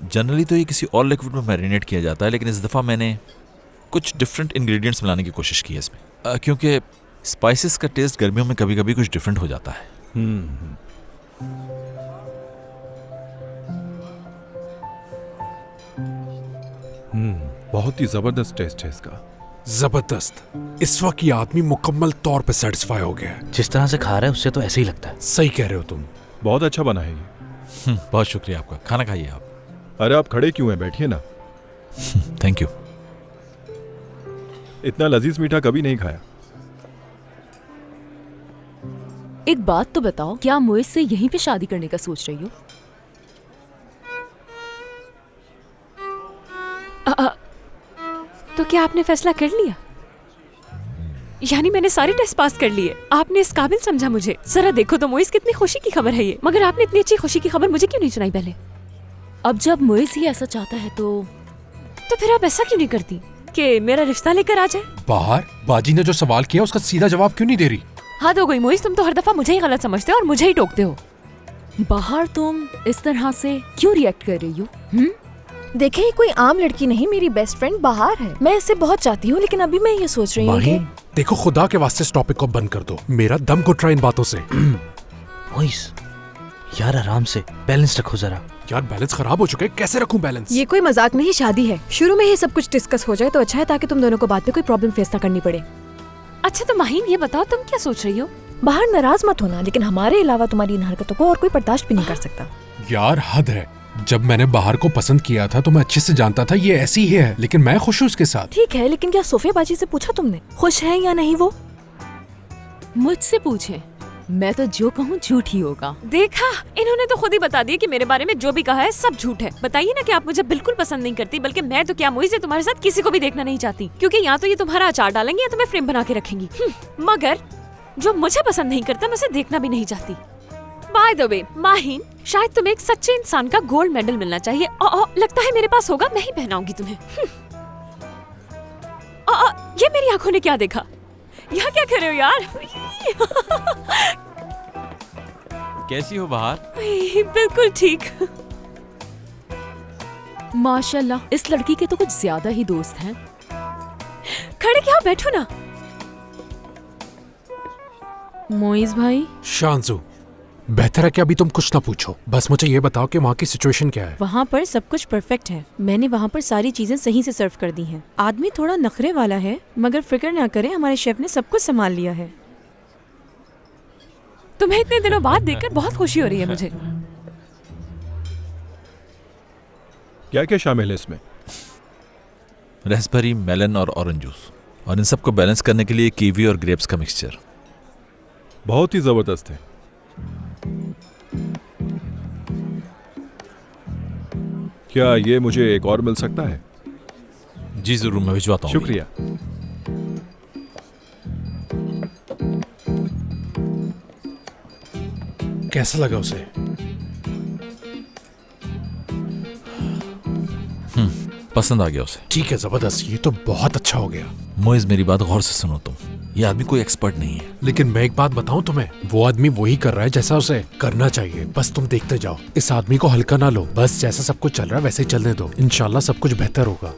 Generally तो ये किसी और लिक्विड में मैरिनेट किया जाता है, लेकिन इस दफ़ा मैंने कुछ डिफरेंट इंग्रेडिएंट्स मिलाने की कोशिश की है इसमें, क्योंकि स्पाइसेस का टेस्ट गर्मियों में कभी कभी कुछ डिफरेंट हो जाता है। बहुत ही जबरदस्त टेस्ट है इसका। जबरदस्त। इस वक्त ये आदमी मुकम्मल तौर पे सेटिस्फाई हो गया है। जिस तरह से खा रहा है उससे तो ऐसे ही लगता है। सही कह रहे हो तुम। बहुत अच्छा बना है ये। बहुत शुक्रिया आपका। खाना खाइए आप। अरे आप खड़े क्यों हैं, बैठिए ना। Thank you. इतना लजीज मीठा कभी नहीं खाया। एक बात तो बताओ, क्या मोइज से यहीं पे शादी करने का सोच रही हो? तो क्या आपने फैसला कर लिया? यानी मैंने सारे टेस्ट पास कर लिए, आपने इस काबिल समझा मुझे। जरा देखो तो मोइज, कितनी खुशी की खबर है ये। मगर आपने इतनी अच्छी खुशी की खबर मुझे क्यों नहीं सुनाई पहले? अब जब मोइज ही ऐसा चाहता है तो फिर आप ऐसा क्यों नहीं करती कि मेरा रिश्ता लेकर आ जाए? बाहर बाजी ने जो सवाल किया उसका सीधा जवाब क्यों नहीं दे रही? हद हो गई मोइज, तुम तो हर दफा मुझे ही गलत समझते हो और मुझे ही टोकते हो। बाहर तुम इस तरह से क्यों रिएक्ट कर रही हो? देखे, ये कोई आम लड़की नहीं, मेरी बेस्ट फ्रेंड बाहर है। मैं इसे बहुत चाहती हूँ, लेकिन अभी मैं ये सोच रही हूँ कि देखो, खुदा के वास्ते इस टॉपिक को बंद कर दो। मेरा दम घुट रहा इन बातों से। मोइस, यार आराम से, बैलेंस रखो जरा। यार बैलेंस खराब हो चुका है, कैसे रखूं बैलेंस? ये कोई मजाक नहीं, शादी है। शुरू में ही सब कुछ डिस्कस हो जाए तो अच्छा है, ताकि तुम दोनों को बाद में कोई प्रॉब्लम फेस ना करनी पड़े। अच्छा तो माहीन, ये बताओ तुम क्या सोच रही हो? बाहर नाराज मत होना, लेकिन हमारे अलावा तुम्हारी इन हरकतों को और कोई बर्दाश्त भी नहीं कर सकता। यार हद है। जब मैंने बाहर को पसंद किया था तो मैं अच्छे से जानता था ये ऐसी ही है, लेकिन मैं खुश हूँ उसके साथ। ठीक है, लेकिन क्या सोफिया बाजी से पूछा तुमने खुश है या नहीं वो? मुझसे पूछे, मैं तो जो कहूँ झूठ ही होगा। देखा, इन्होंने तो खुद ही बता दिया कि मेरे बारे में जो भी कहा है सब झूठ है। बताइए ना कि आप मुझे बिल्कुल पसंद नहीं करती, बल्कि मैं तो क्या मोइज़ तुम्हारे साथ किसी को भी देखना नहीं चाहती, क्योंकि या तो ये तुम्हारा अचार डालेंगे या तुम्हें फ्रेम बना के रखेंगी। मगर जो मुझे पसंद नहीं करता मैं उसे देखना भी नहीं चाहती। बाय द वे माहीन, शायद तुम्हें एक सच्चे इंसान का गोल्ड मेडल मिलना चाहिए। लगता है मेरे पास होगा, मैं ही पहनाऊंगी तुम्हें। ये मेरी आंखों ने क्या देखा? यहाँ क्या कर रहे हो यार? कैसी हो बाहर? बिल्कुल ठीक। माशाल्लाह, इस लड़की के तो कुछ ज्यादा ही दोस्त हैं। खड़े क्या, बैठो ना। मोइज भाई। शांजू, बेहतर है कि अभी तुम कुछ ना पूछो। बस मुझे ये बताओ कि वहाँ की सिचुएशन क्या है। वहाँ पर सब कुछ परफेक्ट है। मैंने वहाँ पर सारी चीजें सही से सर्व कर दी हैं। आदमी थोड़ा नखरे वाला है, मगर फिक्र ना करें, हमारे शेफ ने सब कुछ संभाल लिया है। तुम्हें इतने दिनों बाद देखकर बहुत खुशी हो रही है मुझे। क्या क्या शामिल है इसमें? रेस्पबेरी, मेलन और ऑरेंज जूस, और इन सबको बैलेंस करने के लिए कीवी और ग्रेप्स का मिक्सचर। बहुत ही जबरदस्त है। क्या ये मुझे एक और मिल सकता है? जी जरूर, मैं भिजवाता हूँ। शुक्रिया। कैसा लगा उसे? पसंद आ गया उसे। ठीक है, जबरदस्त। ये तो बहुत अच्छा हो गया। मोइज, मेरी बात गौर से सुनो तुम। ये आदमी कोई एक्सपर्ट नहीं है, लेकिन मैं एक बात बताऊं तुम्हें, वो आदमी वही कर रहा है जैसा उसे करना चाहिए। बस तुम देखते जाओ, इस आदमी को हल्का ना लो। बस जैसा सब कुछ चल रहा है वैसे ही चलने दो, इंशाल्लाह सब कुछ बेहतर होगा।